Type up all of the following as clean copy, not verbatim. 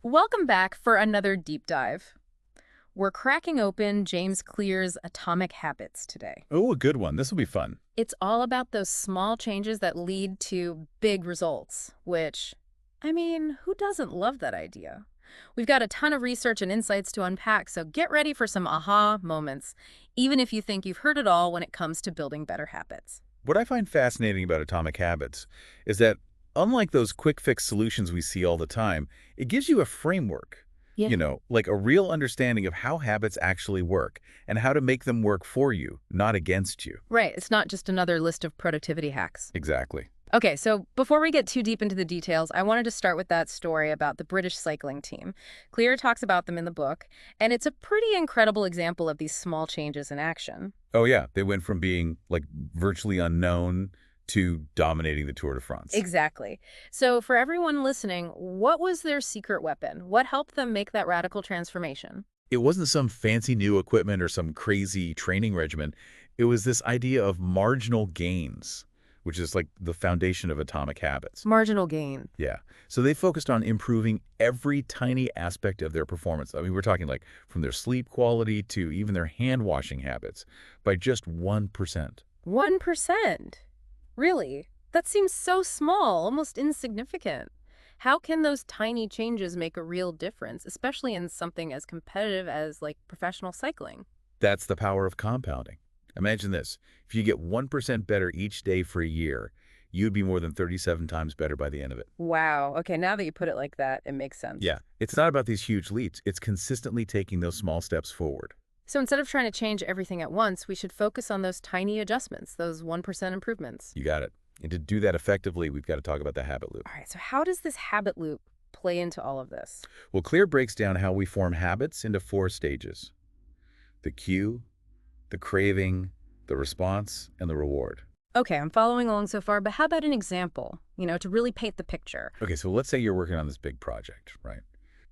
Welcome back for another deep dive. We're cracking open James Clear's Atomic Habits today. Oh, a good one. This will be fun. It's all about those small changes that lead to big results, which, I mean, who doesn't love that idea? We've got a ton of research and insights to unpack, so get ready for some aha moments, even if you think you've heard it all when it comes to building better habits. What I find fascinating about Atomic Habits is that, unlike those quick fix solutions we see all the time, it gives you a framework, Yeah. like a real understanding of how habits actually work and how to make them work for you, not against you. Right, it's not just another list of productivity hacks. Exactly. Okay, so before we get too deep into the details, I wanted to start with that story about the British cycling team. Clear talks about them in the book, and it's a pretty incredible example of these small changes in action. Oh, yeah. They went from being, like, virtually unknown to dominating the Tour de France. Exactly. So for everyone listening, what was their secret weapon? What helped them make that radical transformation? It wasn't some fancy new equipment or some crazy training regimen. It was this idea of marginal gains, which is like the foundation of Atomic Habits. Marginal gain. Yeah. So they focused on improving every tiny aspect of their performance. I mean, we're talking like from their sleep quality to even their hand washing habits by just 1%. 1%. Really? That seems so small, almost insignificant. How can those tiny changes make a real difference, especially in something as competitive as like professional cycling? That's the power of compounding. Imagine this. If you get 1% better each day for a year, you'd be more than 37 times better by the end of it. Wow. Okay, now that you put it like that, it makes sense. Yeah. It's not about these huge leaps. It's consistently taking those small steps forward. So instead of trying to change everything at once, we should focus on those tiny adjustments, those 1% improvements. You got it. And to do that effectively, we've got to talk about the habit loop. All right, so how does this habit loop play into all of this? Well, Clear breaks down how we form habits into 4 stages: the cue, the craving, the response, and the reward. Okay, I'm following along so far, but how about an example, to really paint the picture? Okay, so let's say you're working on this big project, right?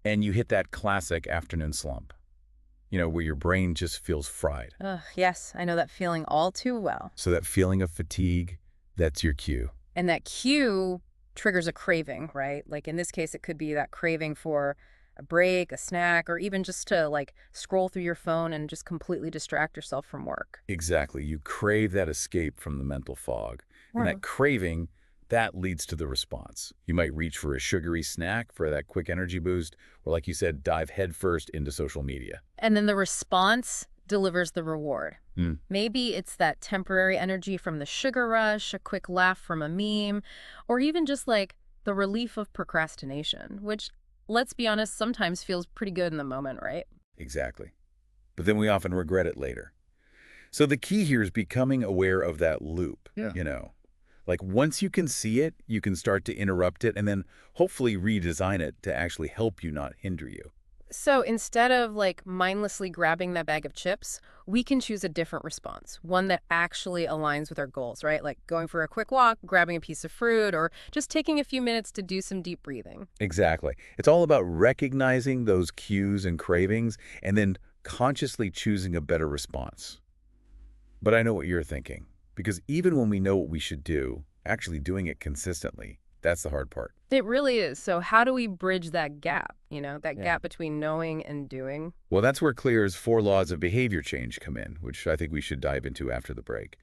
And you hit that classic afternoon slump, where your brain just feels fried. Ugh, yes, I know that feeling all too well. So that feeling of fatigue, that's your cue. And that cue triggers a craving, right? Like in this case, it could be that craving for a break, a snack, or even just to like scroll through your phone and just completely distract yourself from work. Exactly. You crave that escape from the mental fog. And Right. that craving, that leads to the response. You might reach for a sugary snack for that quick energy boost, or like you said, dive headfirst into social media. And then the response delivers the reward. Mm, Maybe it's that temporary energy from the sugar rush, a quick laugh from a meme, or even just like the relief of procrastination, which, let's be honest, sometimes feels pretty good in the moment, right? exactly. But then we often regret it later. So the key here is becoming aware of that loop, Yeah. Like once you can see it, you can start to interrupt it and then hopefully redesign it to actually help you, not hinder you. So instead of like mindlessly grabbing that bag of chips, we can choose a different response, one that actually aligns with our goals, right? Like going for a quick walk, grabbing a piece of fruit, or just taking a few minutes to do some deep breathing. Exactly. It's all about recognizing those cues and cravings and then consciously choosing a better response. But I know what you're thinking, because even when we know what we should do, actually doing it consistently, that's the hard part. It really is. So how do we bridge that gap, that Yeah. gap between knowing and doing? Well, that's where Clear's 4 laws of behavior change come in, which I think we should dive into after the break.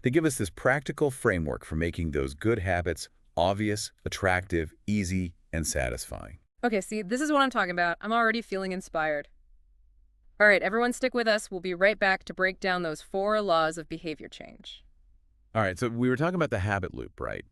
They give us this practical framework for making those good habits obvious, attractive, easy, and satisfying. Okay, see, this is what I'm talking about. I'm already feeling inspired. All right, everyone stick with us. We'll be right back to break down those 4 laws of behavior change. All right, so we were talking about the habit loop, right?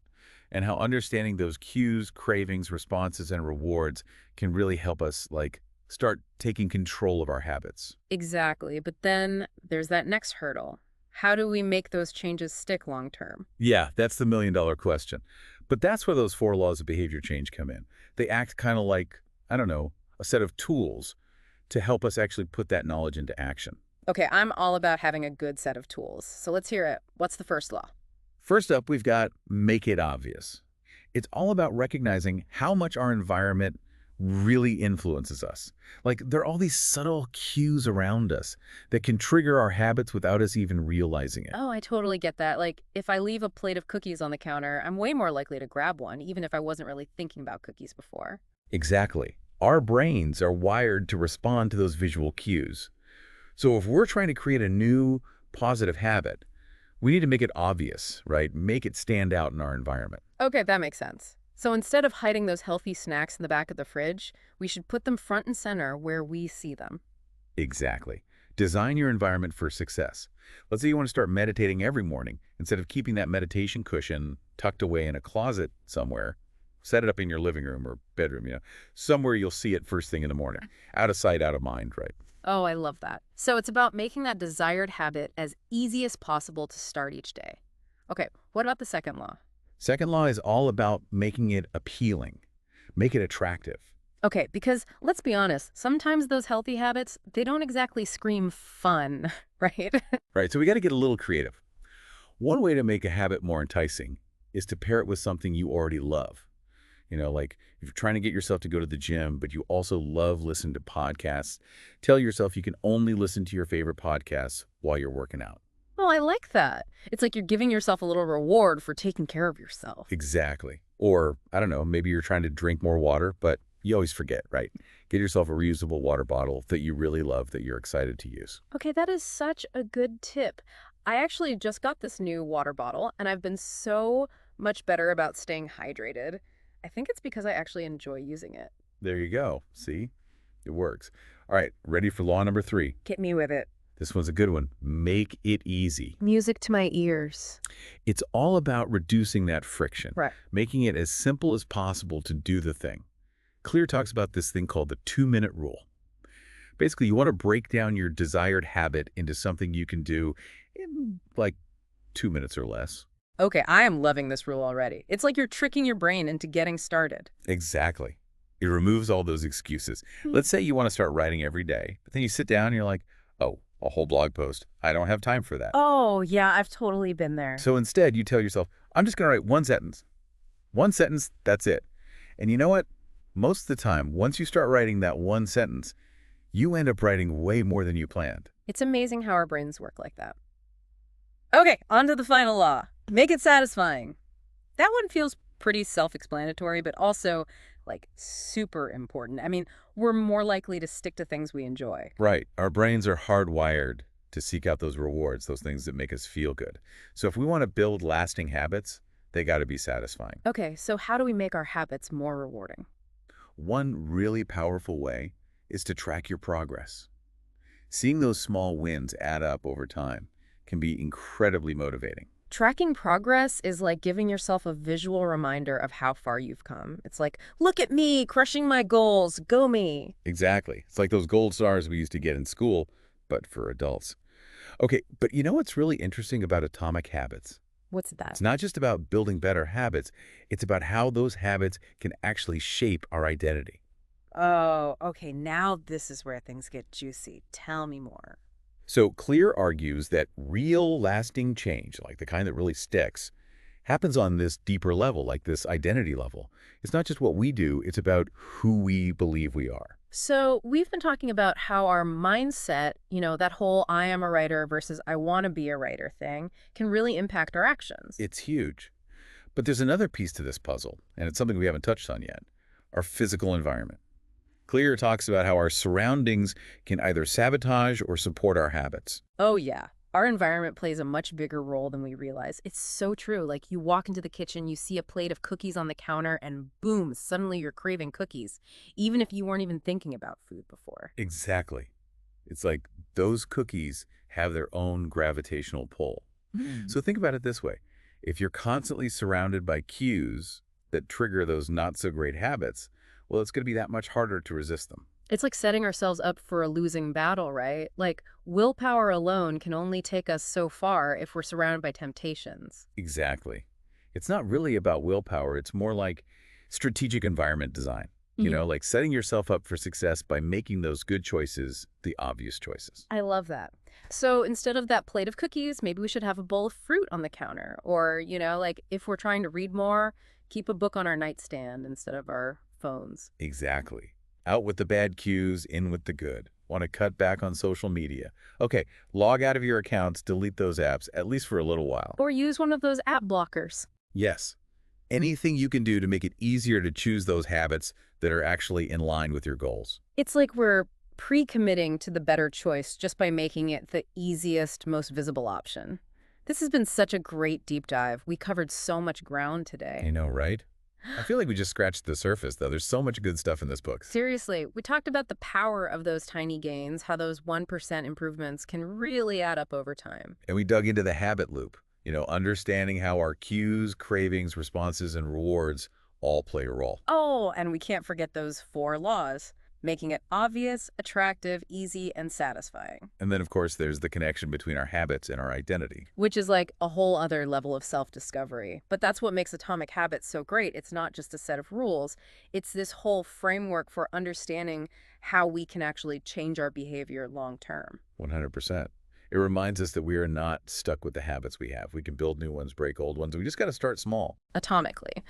And how understanding those cues, cravings, responses, and rewards can really help us, like, start taking control of our habits. Exactly. But then there's that next hurdle. How do we make those changes stick long term? Yeah, that's the million-dollar question. But that's where those 4 laws of behavior change come in. They act kind of like, I don't know, a set of tools to help us actually put that knowledge into action. Okay, I'm all about having a good set of tools. So let's hear it. What's the first law? First up, we've got make it obvious. It's all about recognizing how much our environment really influences us. Like, there are all these subtle cues around us that can trigger our habits without us even realizing it. Oh, I totally get that. Like, if I leave a plate of cookies on the counter, I'm way more likely to grab one, even if I wasn't really thinking about cookies before. Exactly. Our brains are wired to respond to those visual cues. So if we're trying to create a new positive habit, we need to make it obvious, right? Make it stand out in our environment. Okay, that makes sense. So instead of hiding those healthy snacks in the back of the fridge, we should put them front and center where we see them. Exactly. Design your environment for success. Let's say you want to start meditating every morning. Instead of keeping that meditation cushion tucked away in a closet somewhere, set it up in your living room or bedroom, somewhere you'll see it first thing in the morning. Out of sight, out of mind, right? Oh, I love that. So it's about making that desired habit as easy as possible to start each day. Okay, what about the second law? Second law is all about making it appealing. Make it attractive. Okay, because let's be honest, sometimes those healthy habits, they don't exactly scream fun, right? Right, so we got to get a little creative. One way to make a habit more enticing is to pair it with something you already love. Like if you're trying to get yourself to go to the gym, but you also love listening to podcasts, tell yourself you can only listen to your favorite podcasts while you're working out. Oh, I like that. It's like you're giving yourself a little reward for taking care of yourself. Exactly. Or, I don't know, maybe you're trying to drink more water, but you always forget, right? Get yourself a reusable water bottle that you really love, that you're excited to use. Okay, that is such a good tip. I actually just got this new water bottle, and I've been so much better about staying hydrated. I think it's because I actually enjoy using it. There you go. See? It works. All right, ready for law number 3? Get me with it. This one's a good one. Make it easy. Music to my ears. It's all about reducing that friction, Right. making it as simple as possible to do the thing. Clear talks about this thing called the 2-minute rule. Basically, you want to break down your desired habit into something you can do in like 2 minutes or less. Okay, I am loving this rule already. It's like you're tricking your brain into getting started. Exactly. It removes all those excuses. Let's say you want to start writing every day, but then you sit down and you're like, oh, a whole blog post. I don't have time for that. Oh, yeah, I've totally been there. So instead, you tell yourself, I'm just going to write one sentence. One sentence, that's it. And you know what? Most of the time, once you start writing that one sentence, you end up writing way more than you planned. It's amazing how our brains work like that. Okay, on to the final law. Make it satisfying. That one feels pretty self-explanatory, but also, like, super important. I mean, we're more likely to stick to things we enjoy. Right. Our brains are hardwired to seek out those rewards, those things that make us feel good. So if we want to build lasting habits, they got to be satisfying. Okay, so how do we make our habits more rewarding? One really powerful way is to track your progress. Seeing those small wins add up over time can be incredibly motivating. Tracking progress is like giving yourself a visual reminder of how far you've come. It's like, look at me, crushing my goals, go me. Exactly. It's like those gold stars we used to get in school, but for adults. Okay, but you know what's really interesting about Atomic Habits? What's that? It's not just about building better habits. It's about how those habits can actually shape our identity. Oh, okay, now this is where things get juicy. Tell me more. So Clear argues that real lasting change, like the kind that really sticks, happens on this deeper level, like this identity level. It's not just what we do, it's about who we believe we are. So we've been talking about how our mindset, that whole I am a writer versus I want to be a writer thing, can really impact our actions. It's huge. But there's another piece to this puzzle, and it's something we haven't touched on yet, our physical environment. Clear talks about how our surroundings can either sabotage or support our habits. Oh, yeah. Our environment plays a much bigger role than we realize. It's so true. Like you walk into the kitchen, you see a plate of cookies on the counter, and boom, suddenly you're craving cookies, even if you weren't even thinking about food before. Exactly. It's like those cookies have their own gravitational pull. So think about it this way. If you're constantly surrounded by cues that trigger those not-so-great habits, well, it's going to be that much harder to resist them. It's like setting ourselves up for a losing battle, right? Like willpower alone can only take us so far if we're surrounded by temptations. Exactly. It's not really about willpower. It's more like strategic environment design. Like setting yourself up for success by making those good choices the obvious choices. I love that. So instead of that plate of cookies, maybe we should have a bowl of fruit on the counter. Or, like if we're trying to read more, keep a book on our nightstand instead of our phones. Exactly. Out with the bad cues, in with the good. Want to cut back on social media? Okay, log out of your accounts, delete those apps, at least for a little while. Or use one of those app blockers. Yes. Anything you can do to make it easier to choose those habits that are actually in line with your goals. It's like we're pre-committing to the better choice just by making it the easiest, most visible option. This has been such a great deep dive. We covered so much ground I today. know, right? I feel like we just scratched the surface, though. There's so much good stuff in this book. Seriously, we talked about the power of those tiny gains, how those 1% improvements can really add up over time. And we dug into the habit loop, understanding how our cues, cravings, responses, and rewards all play a role. Oh, and we can't forget those 4 laws, making it obvious, attractive, easy, and satisfying, And then, of course, there's the connection between our habits and our identity. which is like a whole other level of self-discovery. But that's what makes Atomic Habits so great. It's not just a set of rules. It's this whole framework for understanding how we can actually change our behavior long term. 100%. It reminds us that we are not stuck with the habits we have. We can build new ones, break old ones. We just got to start small. Atomically.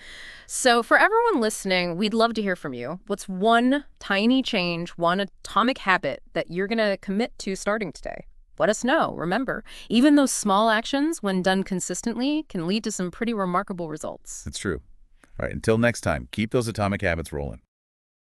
So for everyone listening, we'd love to hear from you. What's one tiny change, one atomic habit that you're going to commit to starting today? Let us know. Remember, even those small actions, when done consistently, can lead to some pretty remarkable results. It's true. All right, until next time, keep those atomic habits rolling.